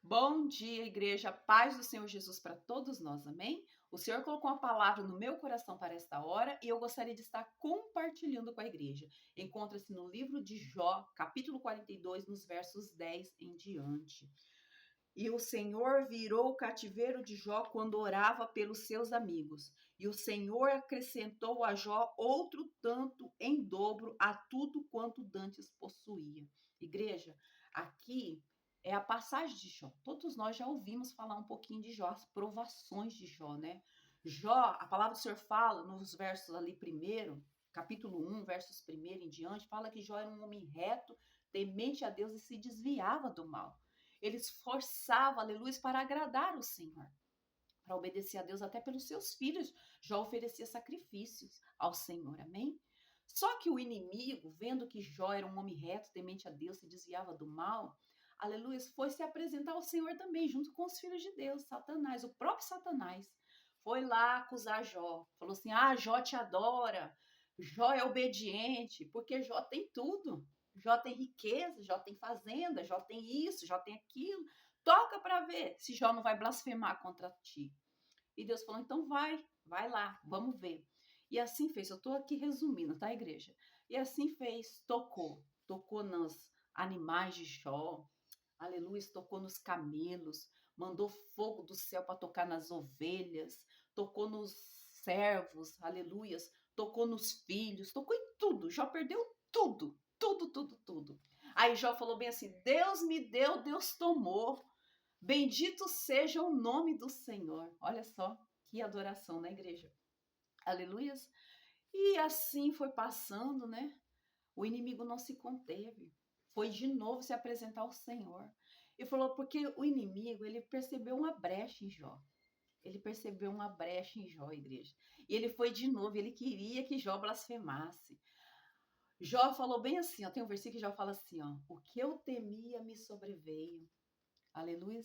Bom dia, igreja. Paz do Senhor Jesus para todos nós, amém? O Senhor colocou uma palavra no meu coração para esta hora e eu gostaria de estar compartilhando com a igreja. Encontra-se no livro de Jó, capítulo 42, nos versos 10 em diante. E o Senhor virou o cativeiro de Jó quando orava pelos seus amigos. E o Senhor acrescentou a Jó outro tanto em dobro a tudo quanto dantes possuía. Igreja, aqui é a passagem de Jó. Todos nós já ouvimos falar um pouquinho de Jó, as provações de Jó, né? Jó, a palavra do Senhor fala nos versos ali primeiro, capítulo 1, versos primeiro em diante, fala que Jó era um homem reto, temente a Deus e se desviava do mal. Ele esforçava, aleluia, para agradar o Senhor, para obedecer a Deus até pelos seus filhos. Jó oferecia sacrifícios ao Senhor, amém? Só que o inimigo, vendo que Jó era um homem reto, temente a Deus, se desviava do mal, aleluia, foi se apresentar ao Senhor também, junto com os filhos de Deus, Satanás, o próprio Satanás. Foi lá acusar Jó, falou assim: Jó te adora, Jó é obediente, porque Jó tem tudo. Jó tem riqueza, Jó tem fazenda, Jó tem isso, Jó tem aquilo. Toca para ver se Jó não vai blasfemar contra ti. E Deus falou: então vai lá, vamos ver. E assim fez. Eu estou aqui resumindo, tá, igreja? E assim fez, tocou nos animais de Jó, aleluia, tocou nos camelos, mandou fogo do céu para tocar nas ovelhas, tocou nos servos, aleluias, tocou nos filhos, tocou em tudo. Jó perdeu tudo, tudo, tudo, tudo. Aí Jó falou bem assim: Deus me deu, Deus tomou. Bendito seja o nome do Senhor. Olha só que adoração na igreja. Aleluias. E assim foi passando, né? O inimigo não se conteve. Foi de novo se apresentar ao Senhor. E falou, porque o inimigo, ele percebeu uma brecha em Jó. Ele percebeu uma brecha em Jó, igreja. E ele foi de novo, ele queria que Jó blasfemasse. Jó falou bem assim, ó, tem um versículo que Jó fala assim, ó: o que eu temia me sobreveio. Aleluia.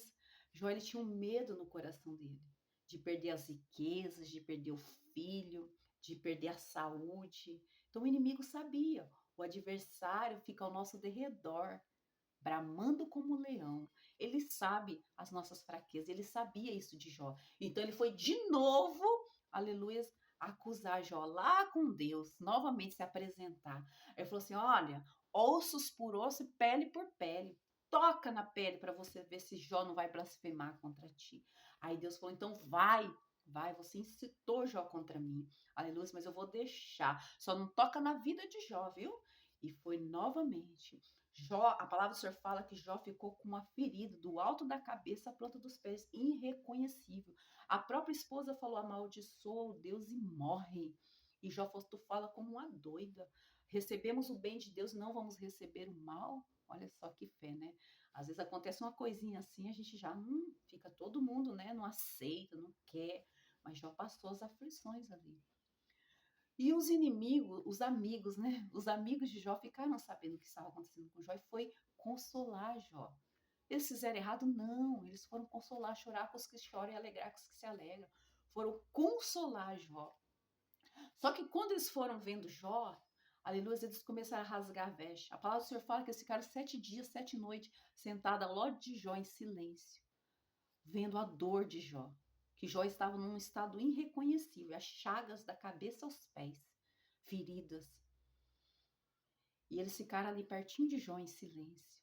Jó, ele tinha um medo no coração dele, de perder as riquezas, de perder o filho, de perder a saúde. Então o inimigo sabia, o adversário fica ao nosso derredor, bramando como um leão. Ele sabe as nossas fraquezas, ele sabia isso de Jó. Então ele foi de novo, aleluia, acusar Jó lá com Deus, novamente se apresentar. Ele falou assim: olha, ossos por osso e pele por pele. Toca na pele para você ver se Jó não vai blasfemar contra ti. Aí Deus falou: então vai, você incitou Jó contra mim. Aleluia, mas eu vou deixar. Só não toca na vida de Jó, viu? E foi novamente. Jó, a palavra do Senhor fala que Jó ficou com uma ferida do alto da cabeça à planta dos pés, irreconhecível. A própria esposa falou: amaldiçoa o Deus e morre. E Jó falou: tu fala como uma doida. Recebemos o bem de Deus, não vamos receber o mal? Olha só que fé, né? Às vezes acontece uma coisinha assim, a gente já fica todo mundo, né? Não aceita, não quer. Mas Jó passou as aflições ali. E os inimigos, os amigos, né? Os amigos de Jó ficaram sabendo o que estava acontecendo com Jó e foi consolar Jó. Eles fizeram errado? Não. Eles foram consolar, chorar com os que choram e alegrar com os que se alegram. Foram consolar Jó. Só que quando eles foram vendo Jó, aleluia, eles começaram a rasgar a veste. A palavra do Senhor fala que eles ficaram 7 dias, 7 noites, sentados ao lado de Jó em silêncio, vendo a dor de Jó. Que Jó estava num estado irreconhecível, as chagas da cabeça aos pés, feridas. E eles ficaram ali pertinho de Jó em silêncio.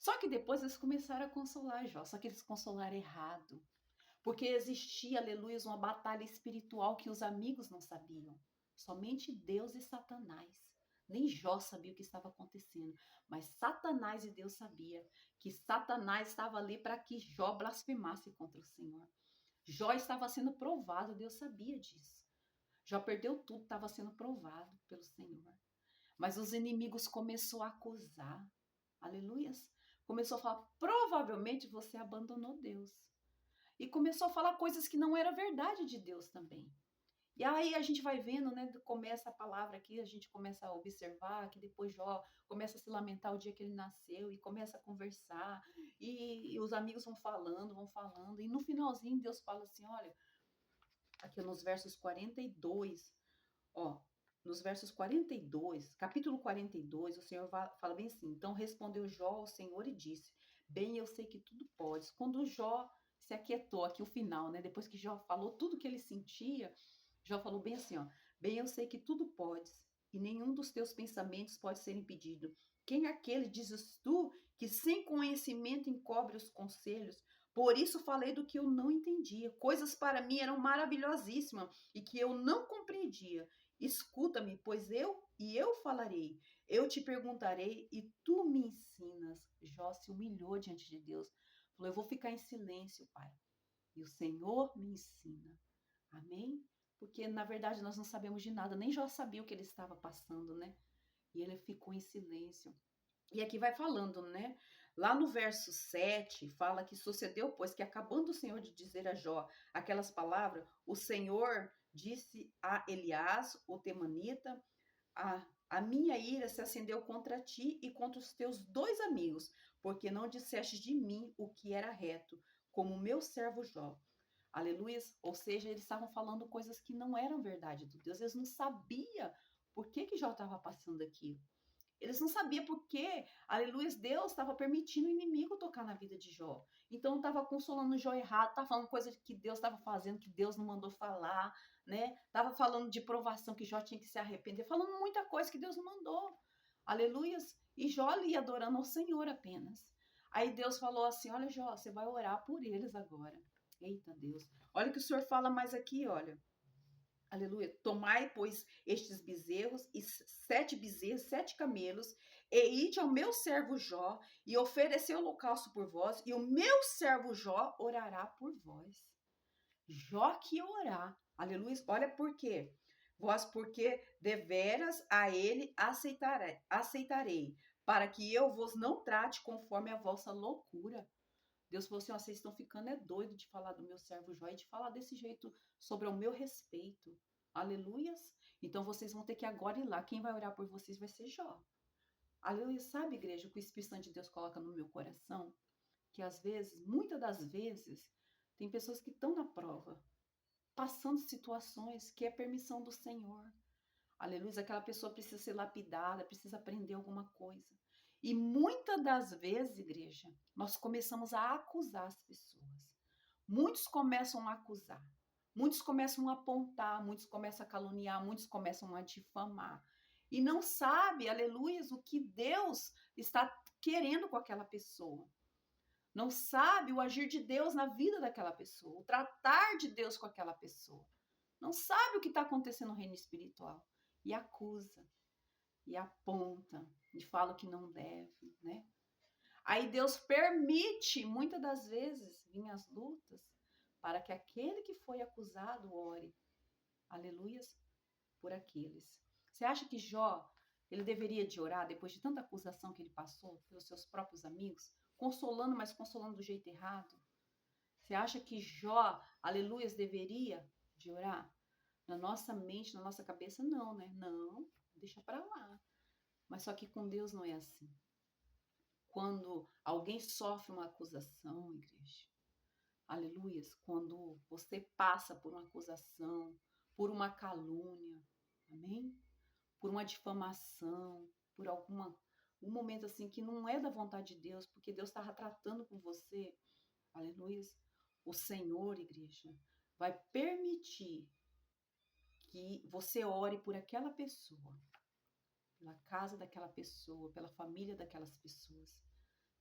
Só que depois eles começaram a consolar Jó, só que eles consolaram errado. Porque existia, aleluia, uma batalha espiritual que os amigos não sabiam. Somente Deus e Satanás. Nem Jó sabia o que estava acontecendo, mas Satanás e Deus sabia que Satanás estava ali para que Jó blasfemasse contra o Senhor. Jó estava sendo provado, Deus sabia disso. Jó perdeu tudo, estava sendo provado pelo Senhor. Mas os inimigos começaram a acusar. Aleluias. Começou a falar: provavelmente você abandonou Deus. E começou a falar coisas que não era verdade de Deus também. E aí a gente vai vendo, né? Começa a palavra aqui, a gente começa a observar que depois Jó começa a se lamentar o dia que ele nasceu e começa a conversar. E os amigos vão falando, vão falando. E no finalzinho Deus fala assim: olha, aqui nos versos 42, ó, nos versos 42, capítulo 42, o Senhor fala bem assim: então respondeu Jó ao Senhor e disse: Bem, eu sei que tudo podes. Quando Jó se aquietou, aqui o final, né? Depois que Jó falou tudo que ele sentia, Jó falou bem assim, ó. Bem, eu sei que tudo podes, e nenhum dos teus pensamentos pode ser impedido. Quem é aquele, dizes tu, que sem conhecimento encobre os conselhos? Por isso falei do que eu não entendia. Coisas para mim eram maravilhosíssimas e que eu não compreendia. Escuta-me, pois eu falarei. Eu te perguntarei e tu me ensinas. Jó se humilhou diante de Deus. Falou, eu vou ficar em silêncio, Pai. E o Senhor me ensina. Amém? Porque, na verdade, nós não sabemos de nada. Nem Jó sabia o que ele estava passando, né? E ele ficou em silêncio. E aqui vai falando, né? Lá no verso 7, fala que sucedeu, pois que acabando o Senhor de dizer a Jó aquelas palavras, o Senhor disse a Elias, o temanita, a minha ira se acendeu contra ti e contra os teus 2 amigos, porque não disseste de mim o que era reto, como o meu servo Jó. Aleluia. Ou seja, eles estavam falando coisas que não eram verdade do Deus. Eles não sabiam por que Jó estava passando aquilo. Eles não sabiam por que, aleluia, Deus estava permitindo o inimigo tocar na vida de Jó. Então estava consolando Jó errado, estava falando coisa que Deus estava fazendo, que Deus não mandou falar, né? Estava falando de provação que Jó tinha que se arrepender, falando muita coisa que Deus não mandou. Aleluia. E Jó ali adorando ao Senhor apenas. Aí Deus falou assim: olha, Jó, você vai orar por eles agora. Eita Deus. Olha o que o Senhor fala mais aqui, olha. Aleluia. Tomai, pois, estes bezerros, e 7 bezerros, 7 camelos, e ide ao meu servo Jó, e oferecei holocausto por vós, e o meu servo Jó orará por vós. Jó que orar. Aleluia. Olha por quê. Vós, porque deveras a ele aceitarei, para que eu vos não trate conforme a vossa loucura. Deus falou assim, ó, vocês estão ficando doido de falar do meu servo Jó e de falar desse jeito sobre o meu respeito. Aleluias. Então vocês vão ter que agora ir lá. Quem vai orar por vocês vai ser Jó. Aleluia. Sabe, igreja, o que o Espírito Santo de Deus coloca no meu coração? Que às vezes, muitas das vezes, tem pessoas que estão na prova, passando situações que é permissão do Senhor. Aleluia. Aquela pessoa precisa ser lapidada, precisa aprender alguma coisa. E muitas das vezes, igreja, nós começamos a acusar as pessoas. Muitos começam a acusar. Muitos começam a apontar, muitos começam a caluniar, muitos começam a difamar. E não sabe, aleluia, o que Deus está querendo com aquela pessoa. Não sabe o agir de Deus na vida daquela pessoa, o tratar de Deus com aquela pessoa. Não sabe o que está acontecendo no reino espiritual. E acusa, e aponta, e fala o que não deve, né? Aí Deus permite, muitas das vezes, vir as lutas, para que aquele que foi acusado ore, aleluias, por aqueles. Você acha que Jó, ele deveria de orar depois de tanta acusação que ele passou pelos seus próprios amigos, consolando, mas consolando do jeito errado? Você acha que Jó, aleluias, deveria de orar? Na nossa mente, na nossa cabeça, não, né? Não, deixa para lá. Mas só que com Deus não é assim. Quando alguém sofre uma acusação, igreja, aleluias, quando você passa por uma acusação, por uma calúnia, amém? Por uma difamação, por um momento assim que não é da vontade de Deus, porque Deus estava tratando com você, aleluias, o Senhor, igreja, vai permitir que você ore por aquela pessoa, pela casa daquela pessoa, pela família daquelas pessoas.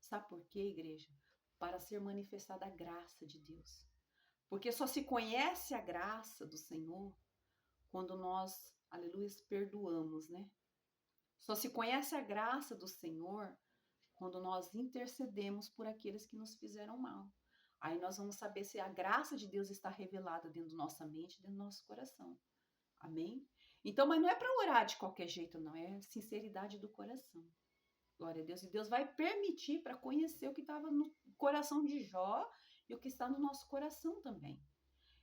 Sabe por quê, igreja? Para ser manifestada a graça de Deus. Porque só se conhece a graça do Senhor quando nós, aleluia, perdoamos, né? Só se conhece a graça do Senhor quando nós intercedemos por aqueles que nos fizeram mal. Aí nós vamos saber se a graça de Deus está revelada dentro da nossa mente, dentro do nosso coração. Amém? Então, mas não é para orar de qualquer jeito, não. É sinceridade do coração. Glória a Deus. E Deus vai permitir para conhecer o que estava no coração de Jó e o que está no nosso coração também.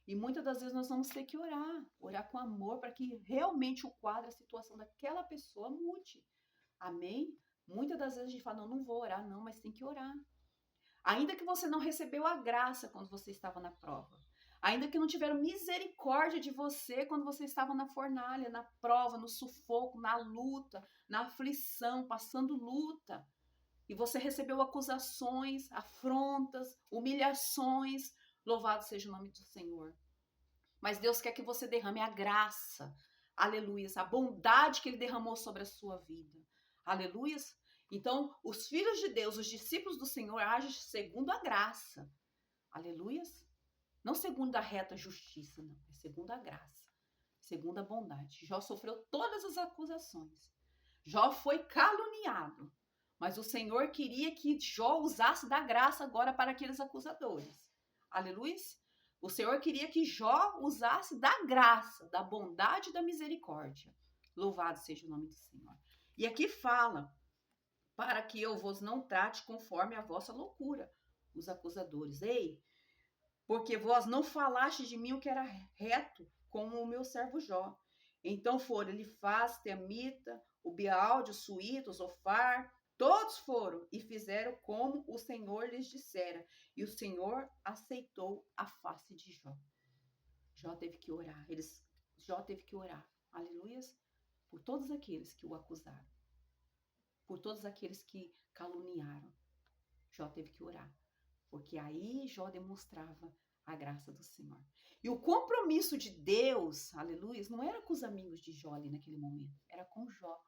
E muitas das vezes nós vamos ter que orar com amor para que realmente o quadro, a situação daquela pessoa mude. Amém? Muitas das vezes a gente fala, não vou orar, não, mas tem que orar. Ainda que você não recebeu a graça quando você estava na prova. Ainda que não tiveram misericórdia de você quando você estava na fornalha, na prova, no sufoco, na luta, na aflição, passando luta. e você recebeu acusações, afrontas, humilhações. Louvado seja o nome do Senhor. Mas Deus quer que você derrame a graça, aleluias, a bondade que Ele derramou sobre a sua vida, aleluias. Então, os filhos de Deus, os discípulos do Senhor, agem segundo a graça, aleluias. Não segundo a reta justiça, não, é segundo a graça, segundo a bondade. Jó sofreu todas as acusações, Jó foi caluniado, mas o Senhor queria que Jó usasse da graça agora para aqueles acusadores, aleluias. O Senhor queria que Jó usasse da graça, da bondade e da misericórdia. Louvado seja o nome do Senhor. E aqui fala, para que eu vos não trate conforme a vossa loucura, os acusadores. Ei, porque vós não falastes de mim o que era reto, como o meu servo Jó. Então foram Elifaz, Teamita, o Bealde, o Suíta, o Zofar, todos foram e fizeram como o Senhor lhes dissera. E o Senhor aceitou a face de Jó. Jó teve que orar. Jó teve que orar. Aleluias. Por todos aqueles que o acusaram. Por todos aqueles que caluniaram. Jó teve que orar. Porque aí Jó demonstrava a graça do Senhor. E o compromisso de Deus, aleluia, não era com os amigos de Jó ali naquele momento. Era com Jó.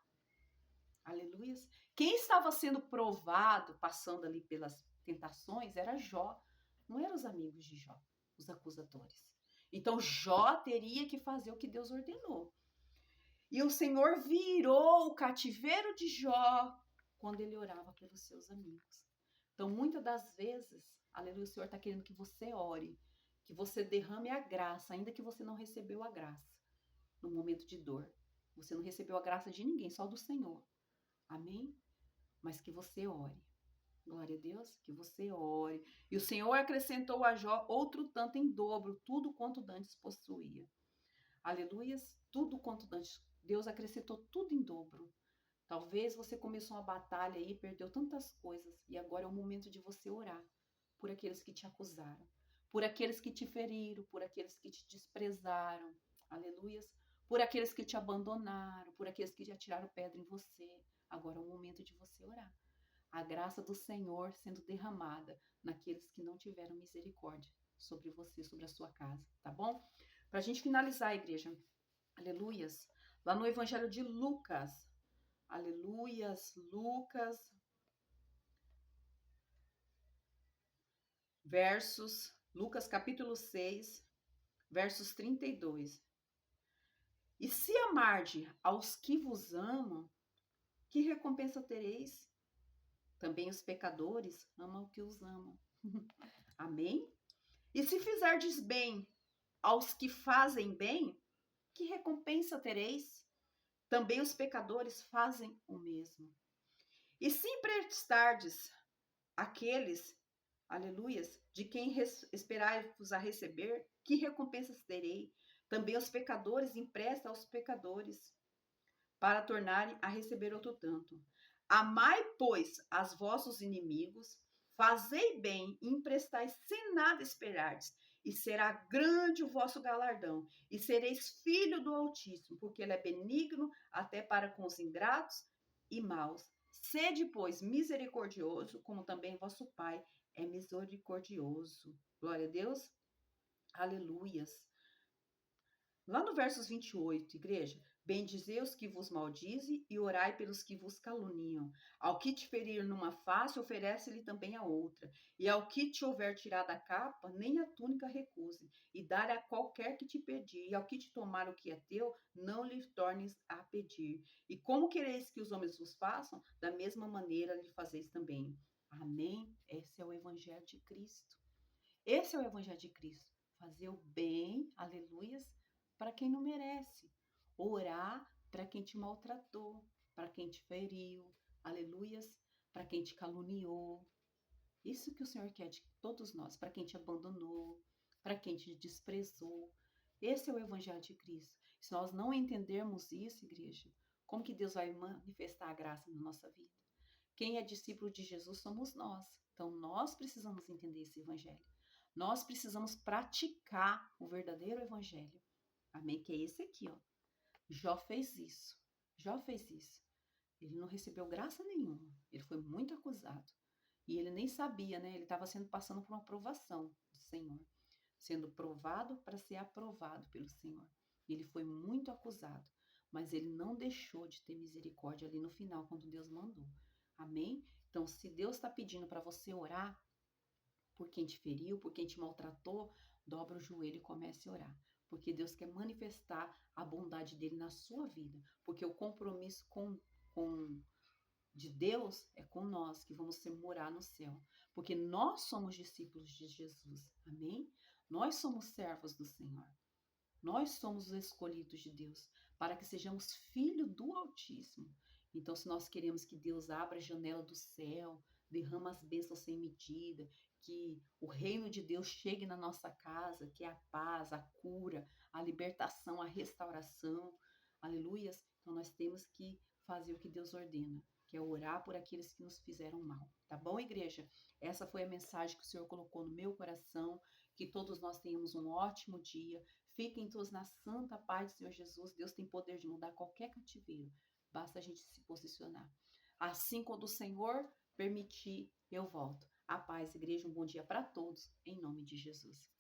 Aleluia. Quem estava sendo provado, passando ali pelas tentações, era Jó. Não eram os amigos de Jó, os acusadores. Então Jó teria que fazer o que Deus ordenou. E o Senhor virou o cativeiro de Jó quando ele orava pelos seus amigos. Então, muitas das vezes, aleluia, o Senhor está querendo que você ore, que você derrame a graça, ainda que você não recebeu a graça no momento de dor. Você não recebeu a graça de ninguém, só do Senhor. Amém? Mas que você ore. Glória a Deus, que você ore. E o Senhor acrescentou a Jó outro tanto em dobro, tudo quanto dantes possuía. Aleluias, tudo quanto dantes. Deus acrescentou tudo em dobro. Talvez você começou uma batalha aí, perdeu tantas coisas, e agora é o momento de você orar por aqueles que te acusaram, por aqueles que te feriram, por aqueles que te desprezaram. Aleluias. Por aqueles que te abandonaram, por aqueles que já tiraram pedra em você. Agora é o momento de você orar. A graça do Senhor sendo derramada naqueles que não tiveram misericórdia sobre você, sobre a sua casa, tá bom? Para a gente finalizar, igreja, aleluias, lá no Evangelho de Lucas, aleluias, Lucas capítulo 6, versos 32. E se amarde aos que vos amam, que recompensa tereis? Também os pecadores amam o que os amam. Amém? E se fizerdes bem aos que fazem bem, que recompensa tereis? Também os pecadores fazem o mesmo. E se emprestardes aqueles, aleluias, de quem esperai-vos a receber, que recompensas terei? Também os pecadores emprestam aos pecadores, para tornarem a receber outro tanto. Amai, pois, as vossos inimigos, fazei bem e emprestai sem nada esperardes, e será grande o vosso galardão, e sereis filho do Altíssimo, porque ele é benigno até para com os ingratos e maus. Sede, pois, misericordioso, como também vosso Pai é misericordioso. Glória a Deus. Aleluias. Lá no versos 28, igreja, bendizei os que vos maldizem e orai pelos que vos caluniam. Ao que te ferir numa face, oferece-lhe também a outra. E ao que te houver tirado a capa, nem a túnica recuse. E dar a qualquer que te pedir. E ao que te tomar o que é teu, não lhe tornes a pedir. E como quereis que os homens vos façam, da mesma maneira lhe fazeis também. Amém? Esse é o Evangelho de Cristo. Esse é o Evangelho de Cristo. Fazer o bem, aleluias, para quem não merece. Orar para quem te maltratou, para quem te feriu, aleluias, para quem te caluniou. Isso que o Senhor quer de todos nós, para quem te abandonou, para quem te desprezou. Esse é o Evangelho de Cristo. Se nós não entendermos isso, igreja, como que Deus vai manifestar a graça na nossa vida? Quem é discípulo de Jesus somos nós. Então, nós precisamos entender esse Evangelho. Nós precisamos praticar o verdadeiro Evangelho. Amém? Que é esse aqui, ó. Jó fez isso. Jó fez isso. Ele não recebeu graça nenhuma. Ele foi muito acusado. E ele nem sabia, né? Ele estava passando por uma provação do Senhor, sendo provado para ser aprovado pelo Senhor. Ele foi muito acusado, mas ele não deixou de ter misericórdia ali no final, quando Deus mandou. Amém? Então, se Deus está pedindo para você orar por quem te feriu, por quem te maltratou, dobra o joelho e comece a orar. Porque Deus quer manifestar a bondade dele na sua vida. Porque o compromisso com de Deus é com nós que vamos ser morar no céu, porque nós somos discípulos de Jesus, amém? Nós somos servos do Senhor, nós somos os escolhidos de Deus, para que sejamos filhos do Altíssimo. Então, se nós queremos que Deus abra a janela do céu, derrama as bênçãos sem medida, que o reino de Deus chegue na nossa casa, que é a paz, a cura, a libertação, a restauração, aleluias, então nós temos que fazer o que Deus ordena, que é orar por aqueles que nos fizeram mal. Tá bom, igreja? Essa foi a mensagem que o Senhor colocou no meu coração. Que todos nós tenhamos um ótimo dia. Fiquem todos na santa paz do Senhor Jesus. Deus tem poder de mudar qualquer cativeiro. Basta a gente se posicionar. Assim, quando o Senhor permitir, eu volto. A paz, igreja, um bom dia para todos, em nome de Jesus.